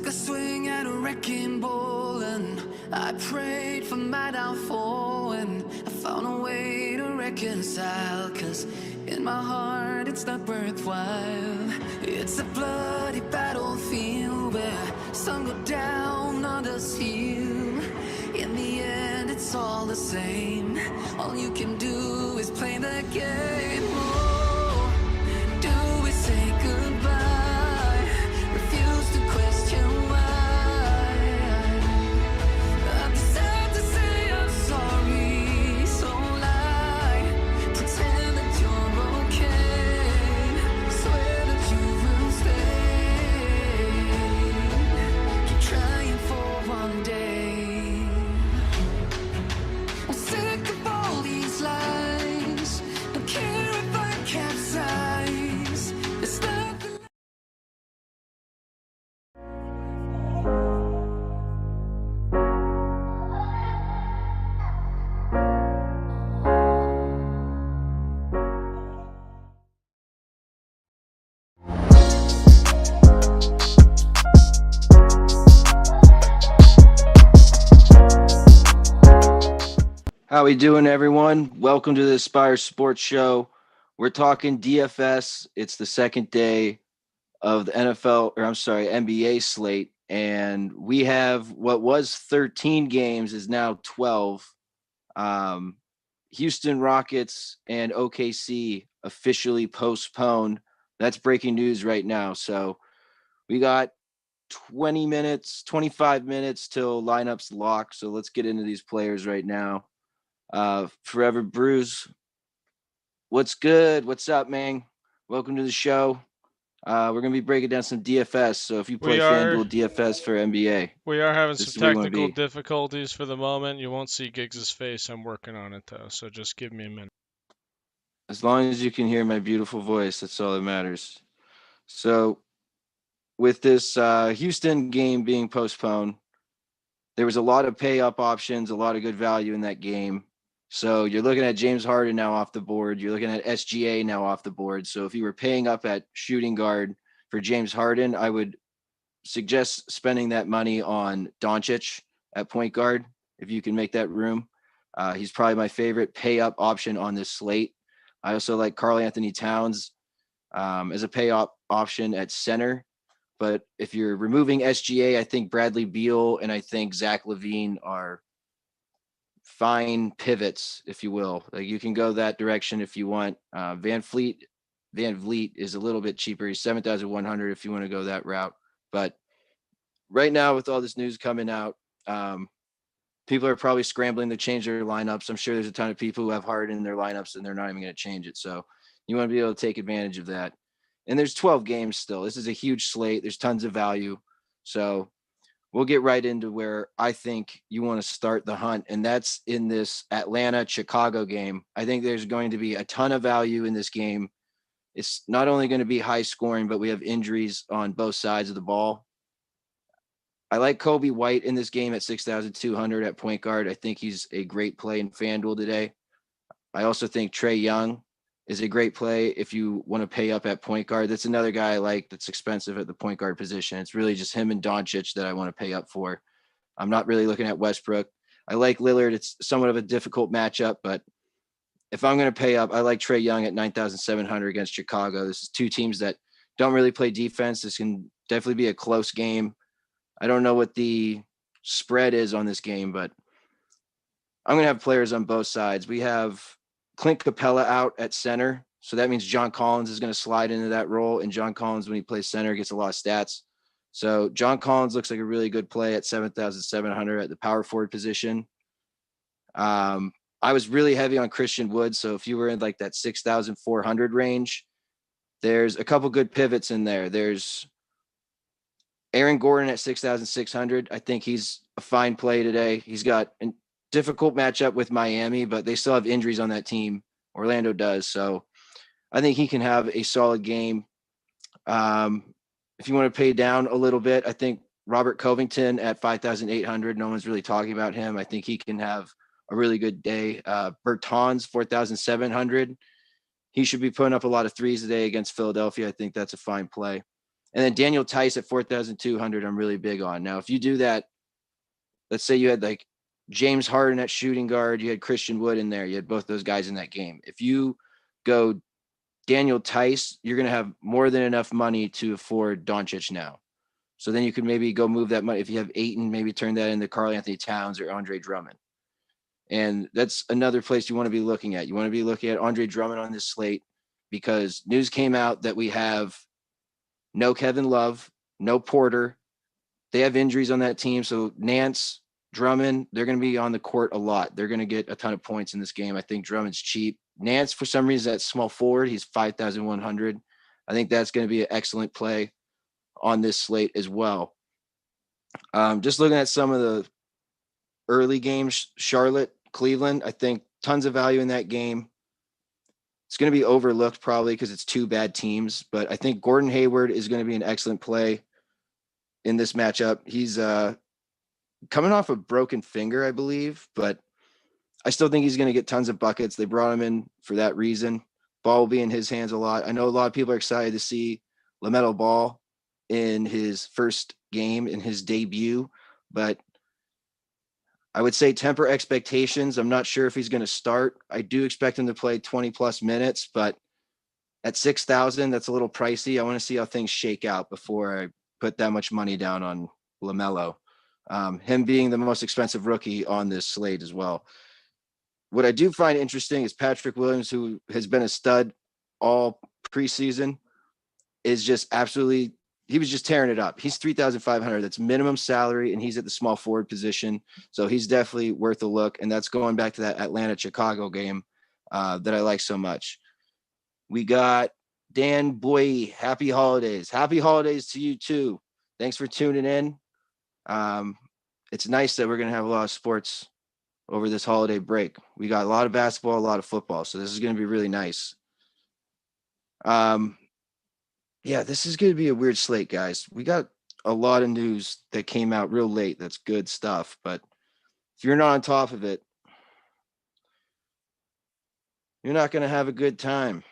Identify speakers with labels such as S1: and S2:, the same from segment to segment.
S1: a swing at a wrecking ball, and I prayed for my downfall, and I found a way to reconcile, 'cause in my heart it's not worthwhile. It's a bloody battlefield where some go down, others heal. In the end it's all the same. All you can do is play the game. Oh, do we say goodbye? Refuse to question why. I deserve to say I'm sorry, so lie. Pretend that you're okay. Swear that you will stay. Keep trying for one day. I'm sick of all these lies. Don't care if I capsize. It's nothing.
S2: How we doing, everyone? Welcome to the Aspire Sports Show. We're talking DFS. It's the second day of the NBA slate, and we have what was 13 games is now 12. Houston Rockets and OKC officially postponed. That's breaking news right now. So we got 20 minutes, 25 minutes till lineups lock. So let's get into these players right now. Forever Bruce, what's good? What's up, man? Welcome to the show. We're gonna be breaking down some DFS. So if you play FanDuel DFS for NBA,
S3: We are having
S2: this
S3: some
S2: is where you wanna
S3: technical
S2: be.
S3: difficulties for the moment. You won't see Giggs' face. I'm working on it though, so just give me a minute.
S2: As long as you can hear my beautiful voice, that's all that matters. So with this Houston game being postponed, there was a lot of pay up options, a lot of good value in that game. So you're looking at James Harden now off the board. You're looking at SGA now off the board. So if you were paying up at shooting guard for James Harden, I would suggest spending that money on Doncic at point guard if you can make that room. He's probably my favorite pay up option on this slate. I also like Karl Anthony Towns as a pay up option at center. But if you're removing SGA, I think Bradley Beal and I think Zach LaVine are fine pivots, if you will. Like you can go that direction if you want. Van Vliet is a little bit cheaper. He's 7,100 if you want to go that route. But right now, with all this news coming out, people are probably scrambling to change their lineups. I'm sure there's a ton of people who have Harden in their lineups and they're not even going to change it. So you want to be able to take advantage of that. And there's 12 games still. This is a huge slate. There's tons of value. So we'll get right into where I think you want to start the hunt, and that's in this Atlanta-Chicago game. I think there's going to be a ton of value in this game. It's not only going to be high scoring, but we have injuries on both sides of the ball. I like Kobe White in this game at 6,200 at point guard. I think he's a great play in FanDuel today. I also think Trae Young is a great play if you want to pay up at point guard. That's another guy I like that's expensive at the point guard position. It's really just him and Doncic that I want to pay up for. I'm not really looking at Westbrook. I like Lillard. It's somewhat of a difficult matchup, but if I'm going to pay up, I like Trae Young at 9,700 against Chicago. This is two teams that don't really play defense. This can definitely be a close game. I don't know what the spread is on this game, but I'm going to have players on both sides. We have Clint Capella out at center. So that means John Collins is going to slide into that role. And John Collins, when he plays center, gets a lot of stats. So John Collins looks like a really good play at 7,700 at the power forward position. I was really heavy on Christian Wood. So if you were in like that 6,400 range, there's a couple good pivots in there. There's Aaron Gordon at 6,600. I think he's a fine play today. He's got a difficult matchup with Miami, but they still have injuries on that team. Orlando does. So I think he can have a solid game. If you want to pay down a little bit, I think Robert Covington at 5,800. No one's really talking about him. I think he can have a really good day. Bertans, 4,700. He should be putting up a lot of threes today against Philadelphia. I think that's a fine play. And then Daniel Tice at 4,200, I'm really big on. Now, if you do that, let's say you had like James Harden at shooting guard, you had Christian Wood in there, you had both those guys in that game. If you go Daniel Tice, you're going to have more than enough money to afford Doncic now. So then you could maybe go move that money. If you have Ayton, maybe turn that into Karl Anthony Towns or Andre Drummond. And that's another place you want to be looking at. You want to be looking at Andre Drummond on this slate because news came out that we have no Kevin Love, no Porter. They have injuries on that team. So Nance, Drummond, they're going to be on the court a lot. They're going to get a ton of points in this game. I think Drummond's cheap. Nance, for some reason, at small forward, he's 5,100. I think that's going to be an excellent play on this slate as well. Just looking at some of the early games, Charlotte, Cleveland, I think tons of value in that game. It's going to be overlooked probably because it's two bad teams, but I think Gordon Hayward is going to be an excellent play in this matchup. He's coming off a broken finger, I believe, but I still think he's going to get tons of buckets. They brought him in for that reason. Ball will be in his hands a lot. I know a lot of people are excited to see LaMelo Ball in his first game, in his debut, but I would say temper expectations. I'm not sure if he's going to start. I do expect him to play 20 plus minutes, but at 6,000, that's a little pricey. I want to see how things shake out before I put that much money down on LaMelo. Him being the most expensive rookie on this slate as well. What I do find interesting is Patrick Williams, who has been a stud all preseason, is just absolutely, he was just tearing it up. He's 3,500. That's minimum salary, and he's at the small forward position. So he's definitely worth a look. And that's going back to that Atlanta-Chicago game that I like so much. We got Dan Boy. Happy holidays. Happy holidays to you too. Thanks for tuning in. It's nice that we're going to have a lot of sports over this holiday break. We got a lot of basketball, a lot of football. So this is going to be really nice. Yeah, this is going to be a weird slate, guys. We got a lot of news that came out real late. That's good stuff. But if you're not on top of it, you're not going to have a good time.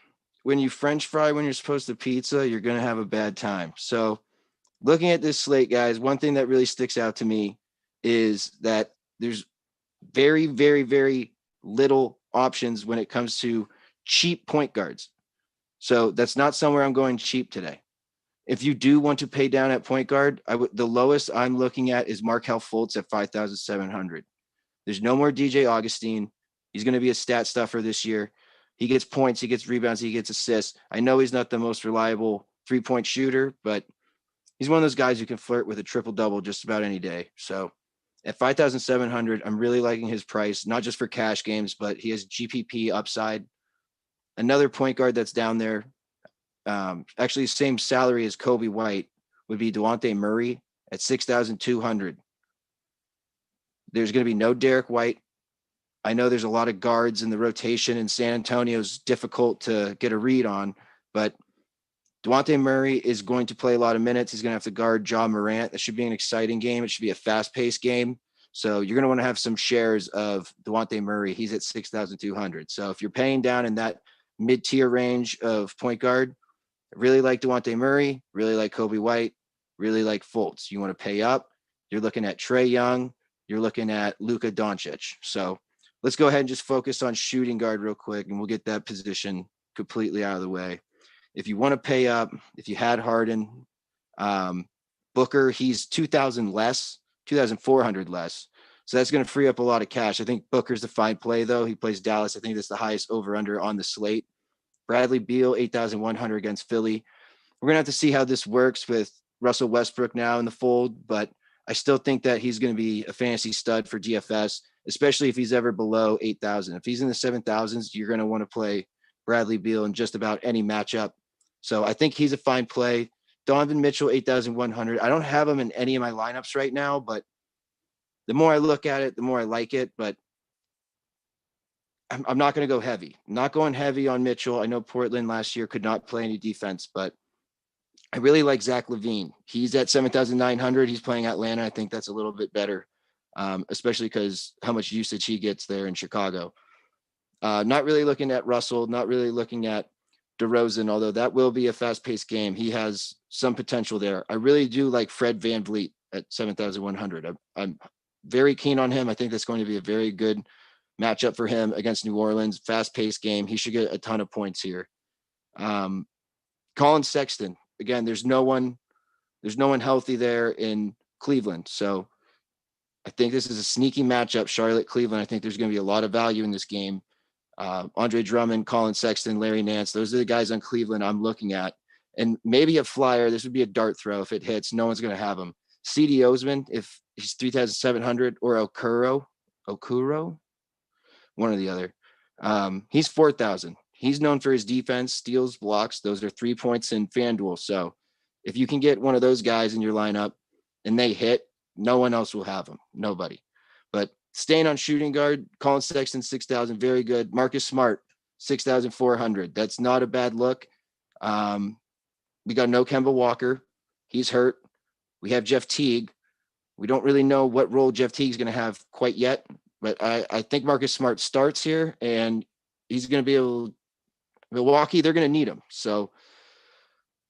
S2: When you French fry when you're supposed to pizza, you're going to have a bad time. So looking at this slate, guys, one thing that really sticks out to me is that there's very, very, very little options when it comes to cheap point guards. So that's not somewhere I'm going cheap today. If you do want to pay down at point guard, the lowest I'm looking at is Markelle Fultz at 5,700. There's no more DJ Augustine. He's going to be a stat stuffer this year. He gets points, he gets rebounds, he gets assists. I know he's not the most reliable three-point shooter, but he's one of those guys who can flirt with a triple-double just about any day. So at 5,700, I'm really liking his price, not just for cash games, but he has GPP upside. Another point guard that's down there, actually same salary as Kobe White, would be Dejounte Murray at 6,200. There's going to be no Derek White. I know there's a lot of guards in the rotation, and San Antonio's difficult to get a read on, but Dejounte Murray is going to play a lot of minutes. He's going to have to guard Ja Morant. That should be an exciting game. It should be a fast-paced game. So you're going to want to have some shares of Dejounte Murray. He's at 6,200. So if you're paying down in that mid-tier range of point guard, really like Dejounte Murray, really like Kobe White, really like Fultz. You want to pay up. You're looking at Trae Young. You're looking at Luka Doncic. So let's go ahead and just focus on shooting guard real quick, and we'll get that position completely out of the way. If you want to pay up, if you had Harden, Booker, he's 2,000 less, 2,400 less. So that's going to free up a lot of cash. I think Booker's the fine play, though. He plays Dallas. I think that's the highest over-under on the slate. Bradley Beal, 8,100 against Philly. We're going to have to see how this works with Russell Westbrook now in the fold, but I still think that he's going to be a fantasy stud for DFS, especially if he's ever below 8,000. If he's in the 7,000s, you're going to want to play Bradley Beal in just about any matchup. So I think he's a fine play. Donovan Mitchell, 8,100. I don't have him in any of my lineups right now, but the more I look at it, the more I like it. But I'm not going to go heavy. I'm not going heavy on Mitchell. I know Portland last year could not play any defense, but I really like Zach LaVine. He's at 7,900. He's playing Atlanta. I think that's a little bit better, especially because how much usage he gets there in Chicago. Not really looking at Russell, not really looking at DeRozan, although that will be a fast-paced game. He has some potential there. I really do like Fred VanVleet at 7,100. I'm very keen on him. I think that's going to be a very good matchup for him against New Orleans. Fast-paced game. He should get a ton of points here. Colin Sexton, again, there's no one healthy there in Cleveland. So I think this is a sneaky matchup, Charlotte, Cleveland. I think there's going to be a lot of value in this game. Andre Drummond, Colin Sexton, Larry Nance, those are the guys on Cleveland I'm looking at. And maybe a flyer. This would be a dart throw. If it hits, no one's going to have him. C.D. Osman, if he's 3,700, or Okuro, one or the other. He's 4,000. He's known for his defense, steals, blocks. Those are 3 points in FanDuel. So if you can get one of those guys in your lineup and they hit, no one else will have him. Nobody. But staying on shooting guard, Colin Sexton, 6,000, very good. Marcus Smart, 6,400. That's not a bad look. We got no Kemba Walker. He's hurt. We have Jeff Teague. We don't really know what role Jeff Teague's going to have quite yet, but I think Marcus Smart starts here, and he's going to be able – Milwaukee, they're going to need him. So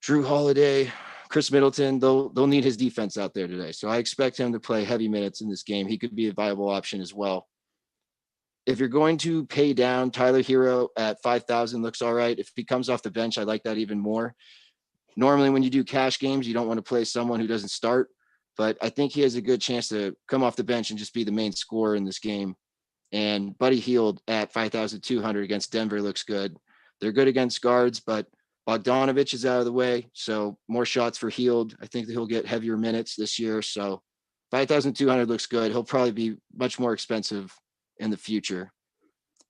S2: Drew Holiday, Chris Middleton, they'll need his defense out there today. So I expect him to play heavy minutes in this game. He could be a viable option as well. If you're going to pay down, Tyler Hero at 5,000 looks all right. If he comes off the bench, I like that even more. Normally when you do cash games, you don't want to play someone who doesn't start, but I think he has a good chance to come off the bench and just be the main scorer in this game. And Buddy Hield at 5,200 against Denver looks good. They're good against guards, but Bogdanovich is out of the way, so more shots for Hield. I think that he'll get heavier minutes this year, so 5,200 looks good. He'll probably be much more expensive in the future.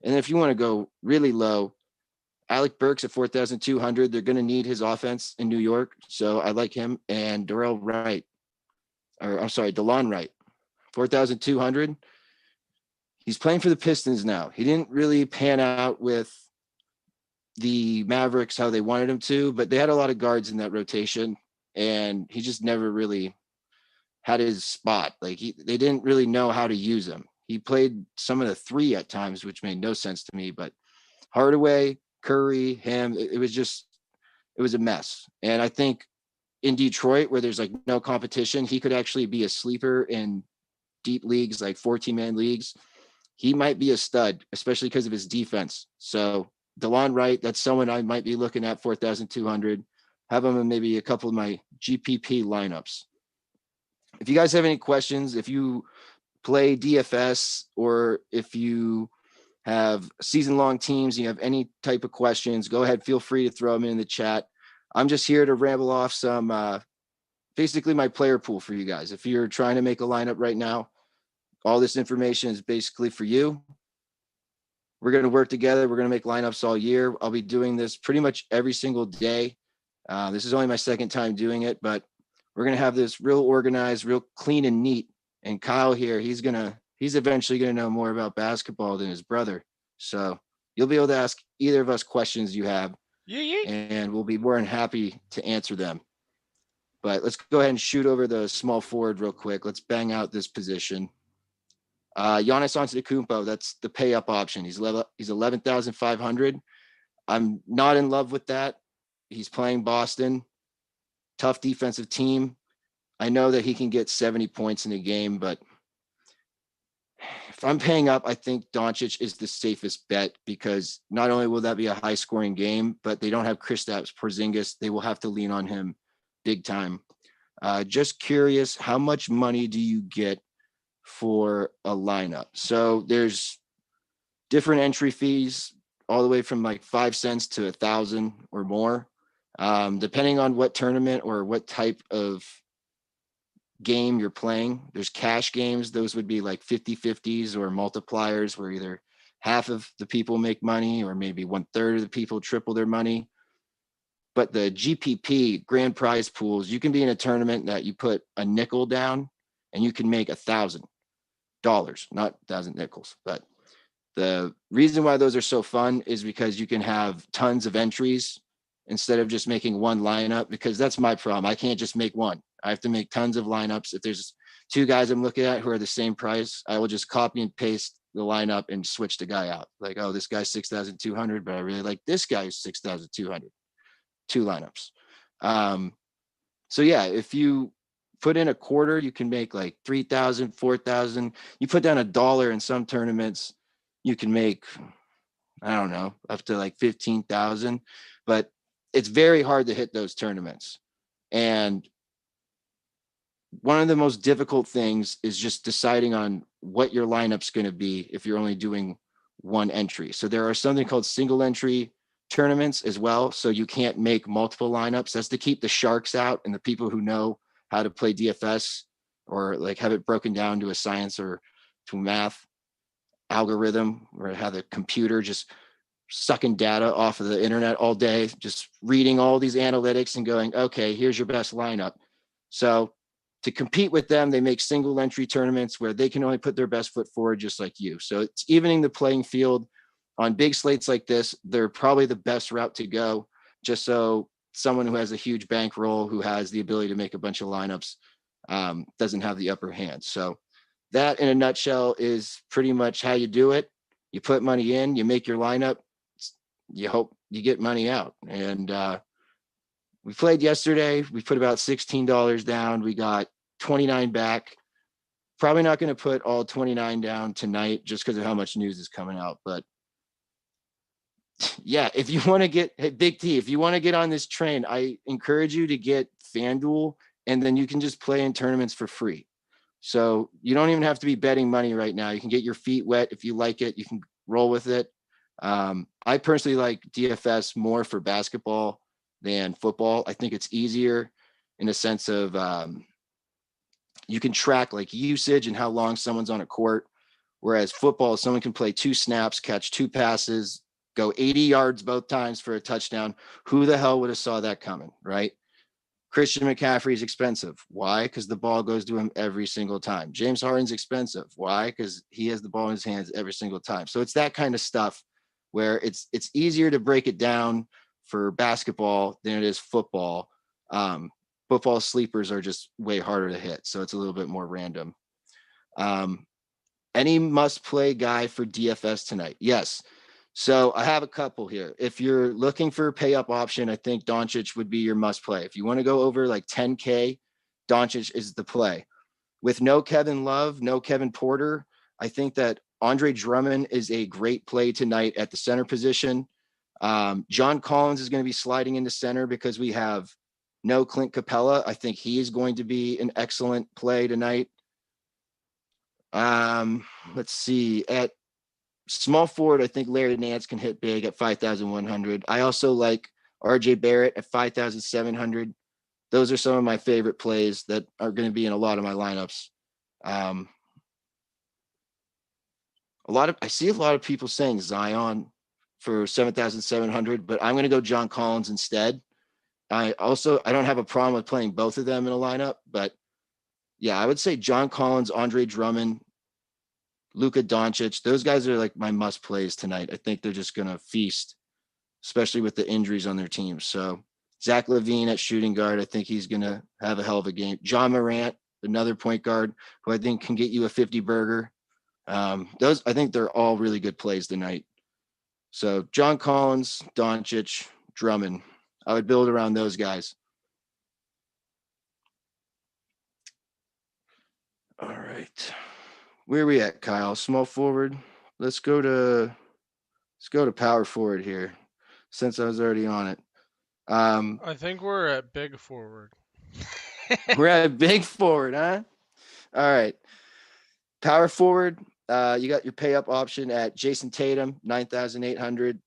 S2: And if you want to go really low, Alec Burks at 4,200. They're going to need his offense in New York, so I like him. And DeLon Wright, 4,200. He's playing for the Pistons now. He didn't really pan out with the Mavericks how they wanted him to, but they had a lot of guards in that rotation, and he just never really had his spot. Like they didn't really know how to use him. He played some of the three at times, which made no sense to me, but Hardaway, Curry, him, it was a mess. And I think in Detroit, where there's like no competition, he could actually be a sleeper in deep leagues, like 14-man leagues. He might be a stud, especially because of his defense. So DeLon Wright, that's someone I might be looking at, 4,200. Have him in maybe a couple of my GPP lineups. If you guys have any questions, if you play DFS or if you have season-long teams, you have any type of questions, go ahead, feel free to throw them in the chat. I'm just here to ramble off some, basically my player pool for you guys. If you're trying to make a lineup right now, all this information is basically for you. We're going to work together. We're going to make lineups all year. I'll be doing this pretty much every single day. This is only my second time doing it, but we're going to have this real organized, real clean and neat. And Kyle here, he's eventually going to know more about basketball than his brother. So you'll be able to ask either of us questions you have, and we'll be more than happy to answer them. But let's go ahead and shoot over the small forward real quick. Let's bang out this position. Giannis Antetokounmpo, that's the pay up option. He's 11,500. I'm not in love with that. He's playing Boston, tough defensive team. I know that he can get 70 points in a game, but if I'm paying up, I think Doncic is the safest bet because not only will that be a high scoring game, but they don't have Kristaps Porzingis. They will have to lean on him big time. Just curious, how much money do you get for a lineup? So there's different entry fees all the way from like 5 cents to 1,000 or more, depending on what tournament or what type of game you're playing. There's cash games. Those would be like 50-50s or multipliers where either half of the people make money or maybe 1/3 of the people triple their money. But the GPP grand prize pools, you can be in a tournament that you put a nickel down and you can make $1,000, not 1,000 nickels. But the reason why those are so fun is because you can have tons of entries instead of just making one lineup, because that's my problem. I can't just make one. I have to make tons of lineups. If there's two guys I'm looking at who are the same price, I will just copy and paste the lineup and switch the guy out. Like, oh, this guy's 6,200, but I really like this guy's 6,200. 2 lineups. So yeah, if you put in a quarter, you can make like 3,000, 4,000. You put down $1 in some tournaments, you can make, I don't know, up to like 15,000, but it's very hard to hit those tournaments. And one of the most difficult things is just deciding on what your lineup's going to be if you're only doing one entry. So there are something called single entry tournaments as well. So you can't make multiple lineups. That's to keep the sharks out and the people who know how to play DFS or like have it broken down to a science or to math algorithm, or have the computer just sucking data off of the internet all day, just reading all these analytics and going, okay, here's your best lineup. So to compete with them, they make single entry tournaments where they can only put their best foot forward, just like you. So it's evening the playing field. On big slates like this, they're probably the best route to go, just so someone who has a huge bankroll, who has the ability to make a bunch of lineups, doesn't have the upper hand. So that in a nutshell is pretty much how you do it. You put money in, you make your lineup, you hope you get money out. And we played yesterday. We put about $16 down. We got 29 back. Probably not going to put all 29 down tonight just because of how much news is coming out. But yeah, if you want to get, hey, Big T, if you want to get on this train, I encourage you to get FanDuel, and then you can just play in tournaments for free. So you don't even have to be betting money right now. You can get your feet wet. If you like it, you can roll with it. I personally like DFS more for basketball than football. I think it's easier in the sense of you can track like usage and how long someone's on a court. Whereas football, someone can play 2 snaps, catch 2 passes, go 80 yards both times for a touchdown. Who the hell would have saw that coming, right? Christian McCaffrey is expensive. Why? Because the ball goes to him every single time. James Harden's expensive. Why? Because he has the ball in his hands every single time. So it's that kind of stuff where it's easier to break it down for basketball than it is football. Football sleepers are just way harder to hit. So it's a little bit more random. Any must-play guy for DFS tonight? Yes. So I have a couple here. If you're looking for a pay-up option, I think Doncic would be your must-play. If you want to go over like 10K, Doncic is the play. With no Kevin Love, no Kevin Porter, I think that Andre Drummond is a great play tonight at the center position. John Collins is going to be sliding into center because we have no Clint Capella. I think he is going to be an excellent play tonight. Let's see. At small forward, I think Larry Nance can hit big at 5,100. I also like RJ Barrett at 5,700. Those are some of my favorite plays that are going to be in a lot of my lineups. I see a lot of people saying Zion for 7,700, but I'm going to go John Collins instead. I don't have a problem with playing both of them in a lineup, but yeah, I would say John Collins, Andre Drummond, Luka Doncic. Those guys are like my must plays tonight. I think they're just going to feast, especially with the injuries on their team. So Zach LaVine at shooting guard, I think he's going to have a hell of a game. John Morant, another point guard who I think can get you a 50 burger. I think they're all really good plays tonight. So John Collins, Doncic, Drummond, I would build around those guys. All right. Where are we at, Kyle? Small forward. Let's go to power forward here, since I was already on it.
S3: I think we're at big forward.
S2: We're at big forward, huh? All right. Power forward. You got your pay up option at Jason Tatum, 9,800.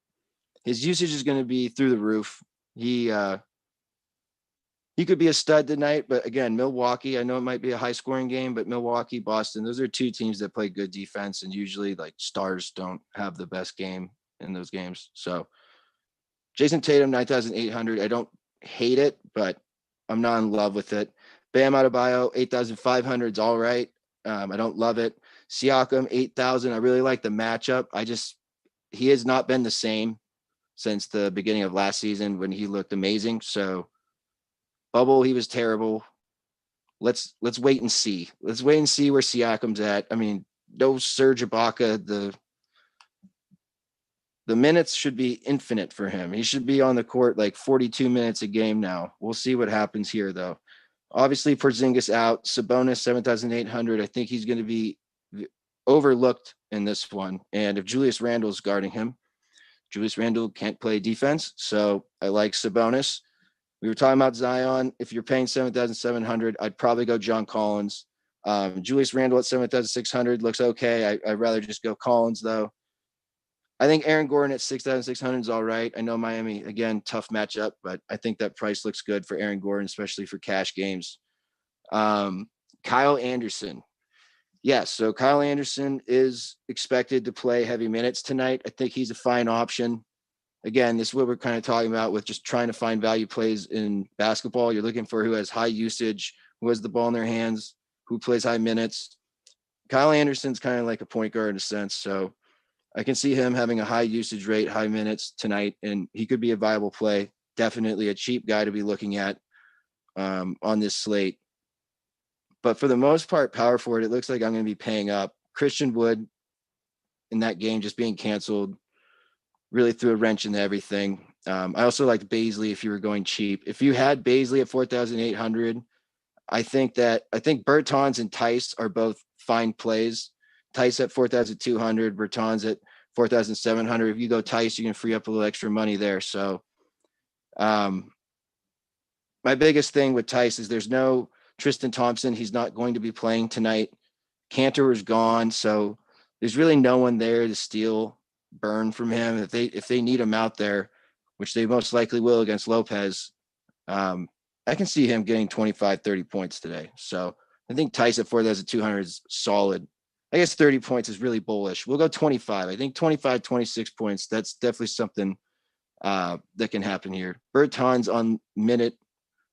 S2: His usage is going to be through the roof. He could be a stud tonight, but again, Milwaukee, I know it might be a high scoring game, but Milwaukee, Boston, those are 2 teams that play good defense, and usually like stars don't have the best game in those games. So Jason Tatum, 9,800. I don't hate it, but I'm not in love with it. Bam Adebayo, 8,500 is all right. I don't love it. Siakam, 8,000. I really like the matchup. He has not been the same since the beginning of last season when he looked amazing. So bubble, he was terrible. Let's wait and see. Let's wait and see where Siakam's at. I mean, no Serge Ibaka. The minutes should be infinite for him. He should be on the court like 42 minutes a game now. We'll see what happens here, though. Obviously, Porzingis out. Sabonis, 7,800. I think he's going to be overlooked in this one. And if Julius Randle's guarding him, Julius Randle can't play defense. So I like Sabonis. We were talking about Zion. If you're paying 7,700, I'd probably go John Collins. Julius Randle at 7,600 looks okay. I'd rather just go Collins, though. I think Aaron Gordon at 6,600 is all right. I know Miami, again, tough matchup, but I think that price looks good for Aaron Gordon, especially for cash games. Kyle Anderson. Yes, so Kyle Anderson is expected to play heavy minutes tonight. I think he's a fine option. Again, this is what we're kind of talking about with just trying to find value plays in basketball. You're looking for who has high usage, who has the ball in their hands, who plays high minutes. Kyle Anderson's kind of like a point guard in a sense, so I can see him having a high usage rate, high minutes tonight, and he could be a viable play. Definitely a cheap guy to be looking at on this slate. But for the most part, power forward, it looks like I'm going to be paying up. Christian Wood in that game just being canceled really threw a wrench into everything. I also liked Baisley if you were going cheap. If you had Baisley at 4,800, I think Bertans and Tice are both fine plays. Tice at 4,200, Bertans at 4,700. If you go Tice, you can free up a little extra money there. So my biggest thing with Tice is there's no Tristan Thompson. He's not going to be playing tonight. Cantor is gone. So there's really no one there to steal burn from him. If they need him out there, which they most likely will against Lopez, I can see him getting 25, 30 points today. So I think Tice at 4,200 is solid. I guess 30 points is really bullish. We'll go 25. I think 25, 26 points. That's definitely something that can happen here. Bertans on minute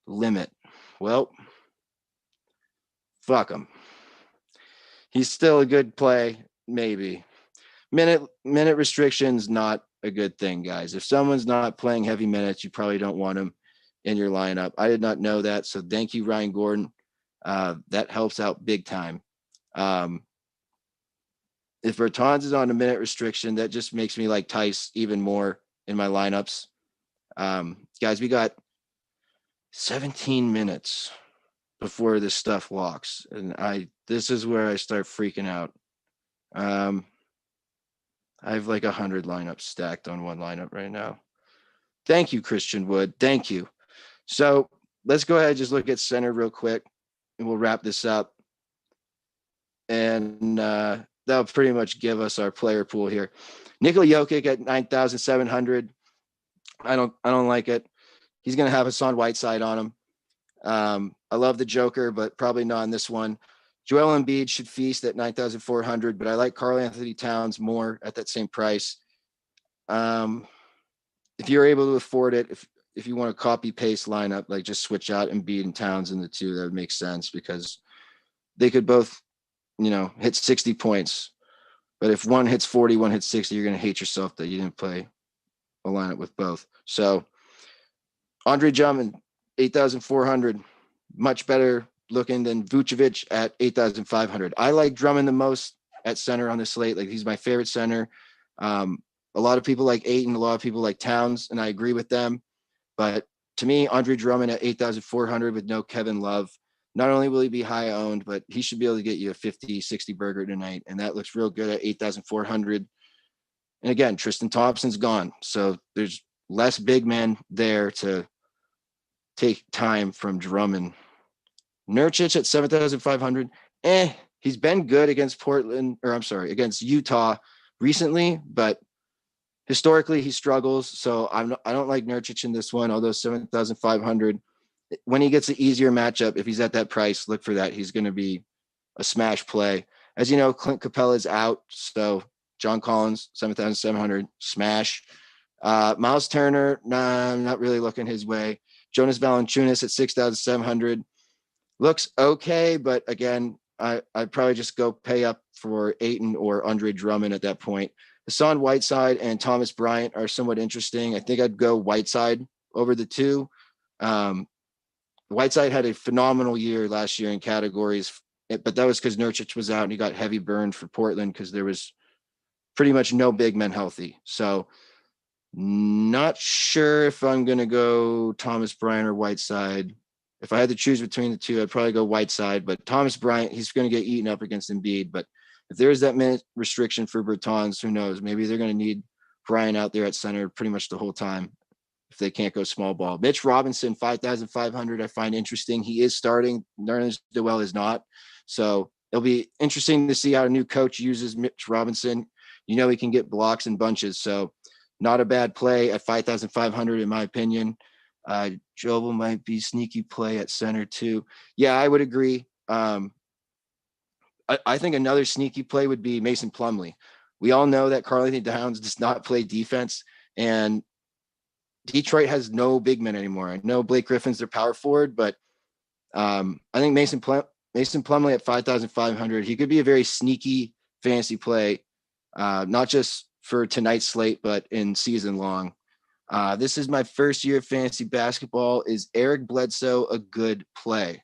S2: limit. Well, fuck him. He's still a good play, maybe. Minute restrictions, not a good thing, guys. If someone's not playing heavy minutes, you probably don't want him in your lineup. I did not know that, so thank you, Ryan Gordon. That helps out big time. If Bertans is on a minute restriction, that just makes me like Tice even more in my lineups. Guys, we got 17 minutes before this stuff locks, and this is where I start freaking out. I have like 100 lineups stacked on one lineup right now. Thank you, Christian Wood. Thank you. So let's go ahead and just look at center real quick, and we'll wrap this up. And that'll pretty much give us our player pool here. Nikola Jokic at 9,700. I don't like it. He's going to have Hassan Whiteside on him. I love the Joker, but probably not on this one. Joel Embiid should feast at 9,400, but I like Karl Anthony Towns more at that same price. If you're able to afford it, if you want to copy paste lineup, like just switch out Embiid and Towns in the two, that would make sense because they could both, hit 60 points. But if one hits 40, one hits 60, you're going to hate yourself that you didn't play a lineup with both. So Andre Drummond, 8,400, much better looking than Vucevic at 8,500. I like Drummond the most at center on the slate. Like he's my favorite center. A lot of people like Ayton, a lot of people like Towns, and I agree with them. But to me, Andre Drummond at 8,400 with no Kevin Love, not only will he be high owned, but he should be able to get you a 50, 60 burger tonight. And that looks real good at 8,400. And again, Tristan Thompson's gone. So there's less big men there to take time from Drummond. Nurkic at 7,500. He's been good against against Utah recently, but historically he struggles. So I don't like Nurkic in this one, although 7,500. When he gets an easier matchup, if he's at that price, look for that. He's going to be a smash play. As you know, Clint Capella's out. So John Collins, 7,700, smash. Miles Turner, I'm not really looking his way. Jonas Valanciunas at 6,700. Looks okay, but again, I'd probably just go pay up for Ayton or Andre Drummond at that point. Hassan Whiteside and Thomas Bryant are somewhat interesting. I think I'd go Whiteside over the two. Whiteside had a phenomenal year last year in categories but that was because Nurkic was out and he got heavy burned for Portland because there was pretty much no big men healthy. So not sure if I'm going to go Thomas Bryant or Whiteside. If I had to choose between the two, I'd probably go Whiteside. But Thomas Bryant, he's going to get eaten up against Embiid. But if there is that minute restriction for Bertans, who knows? Maybe they're going to need Bryant out there at center pretty much the whole time if they can't go small ball. Mitch Robinson, 5,500, I find interesting. He is starting. Nerlens Noel is not. So it'll be interesting to see how a new coach uses Mitch Robinson. You know, he can get blocks in bunches. So not a bad play at 5,500, in my opinion. Joel might be sneaky play at center too. Yeah, I would agree. I think another sneaky play would be Mason Plumlee. We all know that Karl-Anthony Towns does not play defense, and Detroit has no big men anymore. I know Blake Griffin's their power forward, but I think Mason Plumlee at 5,500, he could be a very sneaky fantasy play, not just for tonight's slate, but in season long. This is my first year of fantasy basketball. Is Eric Bledsoe a good play?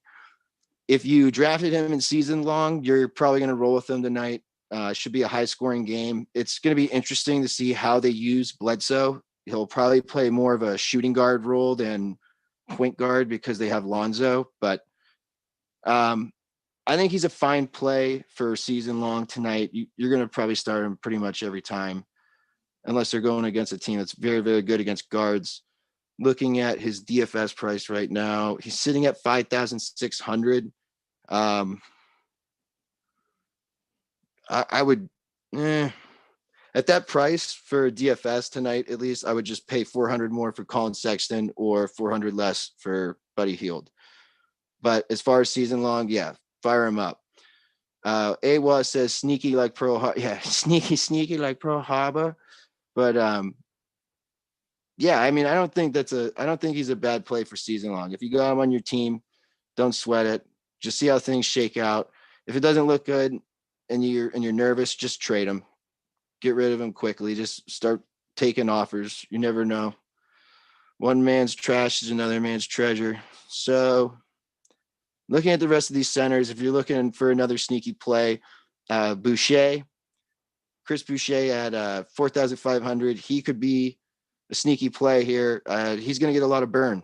S2: If you drafted him in season long, you're probably going to roll with him tonight. Should be a high scoring game. It's going to be interesting to see how they use Bledsoe. He'll probably play more of a shooting guard role than point guard because they have Lonzo, but I think he's a fine play for season long tonight. You're going to probably start him pretty much every time, unless they're going against a team that's very, very good against guards. Looking at his DFS price right now, he's sitting at 5,600. I would, at that price for DFS tonight, at least, I would just pay 400 more for Colin Sexton or 400 less for Buddy Hield. But as far as season long, yeah, fire him up. Awa says sneaky like Pearl Harbor. Yeah, sneaky like Pearl Harbor. But yeah, I mean, I don't think he's a bad play for season long. If you got him on your team, don't sweat it. Just see how things shake out. If it doesn't look good and you're nervous, just trade him. Get rid of him quickly. Just start taking offers. You never know. One man's trash is another man's treasure. So looking at the rest of these centers, if you're looking for another sneaky play, Boucher, Chris Boucher at 4,500. He could be a sneaky play here. He's going to get a lot of burn.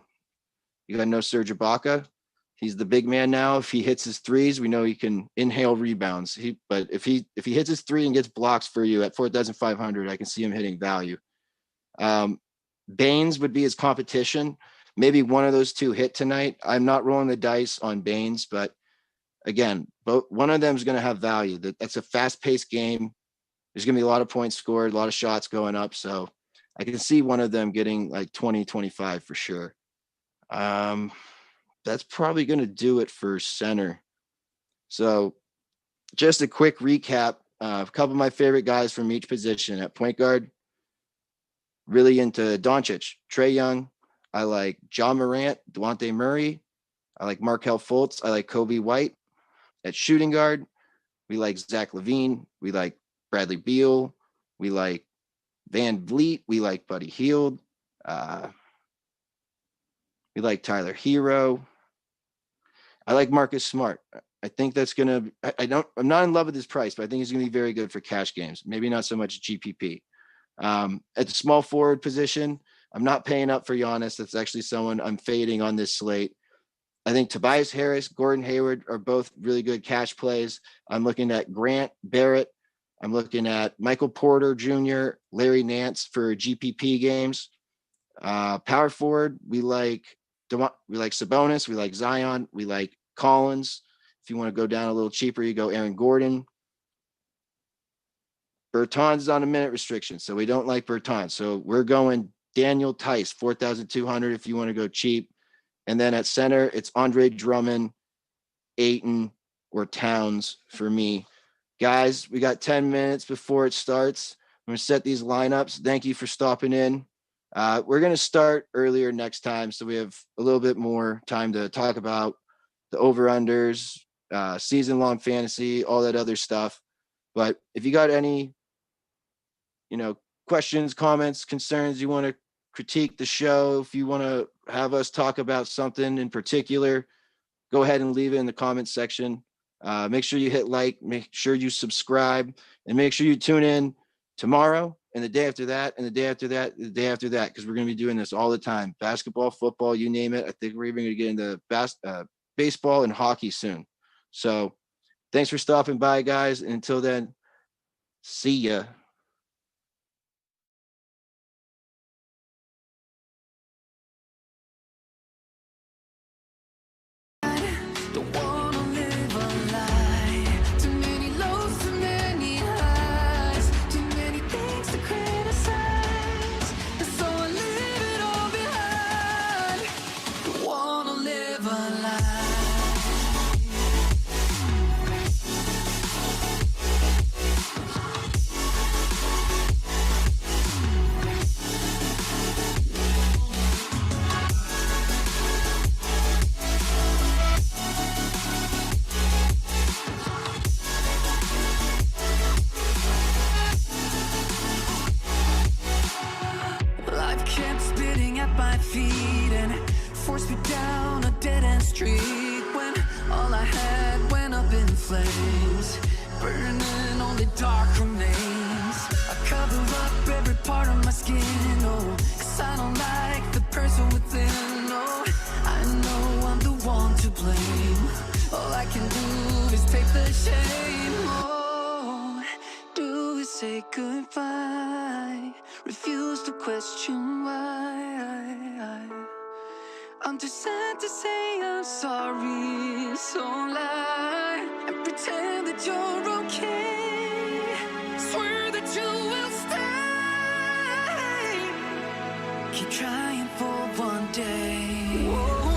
S2: You got no Serge Ibaka. He's the big man now. If he hits his threes, we know he can inhale rebounds. But if he hits his three and gets blocks for you at 4,500, I can see him hitting value. Baines would be his competition. Maybe one of those two hit tonight. I'm not rolling the dice on Baines, but again, one of them is going to have value. That's a fast-paced game. There's going to be a lot of points scored, a lot of shots going up. So I can see one of them getting like 20, 25 for sure. That's probably going to do it for center. So just a quick recap. A couple of my favorite guys from each position. At point guard, really into Doncic, Trae Young. I like John Morant, Dejounte Murray. I like Markelle Fultz. I like Kobe White. At shooting guard, we like Zach LaVine. We like Bradley Beal. We like Van Vliet. We like Buddy Hield. We like Tyler Hero. I like Marcus Smart. I think that's going to, I'm not in love with his price, but I think he's going to be very good for cash games. Maybe not so much GPP. At the small forward position, I'm not paying up for Giannis. That's actually someone I'm fading on this slate. I think Tobias Harris, Gordon Hayward are both really good cash plays. I'm looking at Grant Barrett. I'm looking at Michael Porter Jr., Larry Nance for GPP games. Power forward, we like Sabonis, we like Zion, we like Collins. If you want to go down a little cheaper, you go Aaron Gordon. Bertans is on a minute restriction, so we don't like Bertans. So we're going Daniel Tice, 4,200 if you want to go cheap. And then at center, it's Andre Drummond, Ayton, or Towns for me. Guys, we got 10 minutes before it starts. I'm going to set these lineups. Thank you for stopping in. We're going to start earlier next time, so we have a little bit more time to talk about the over-unders, season-long fantasy, all that other stuff. But if you got any, questions, comments, concerns, you want to critique the show, if you want to have us talk about something in particular, go ahead and leave it in the comments section. Make sure you hit like, make sure you subscribe, and make sure you tune in tomorrow and the day after that and the day after that, the day after that, because we're going to be doing this all the time. Basketball, football, you name it. I think we're even going to get into baseball and hockey soon. So thanks for stopping by, guys. And until then, see ya.
S1: Don't wanna live a lie. Too many lows, too many highs, too many things to criticize. And so I leave it all behind. Don't wanna live a lie. Life kept spitting at my feet and forced me down a dead-end street when all I had went up in flames, burning only dark remains. I cover up every part of my skin, oh, 'cause I don't like the person within, oh. I know I'm the one to blame. All I can do is take the shame, oh. Do is say goodbye, refuse to question why. I'm too sad to say I'm sorry, so lie and pretend that you're okay. Swear that you will stay. Keep trying for one day. Whoa.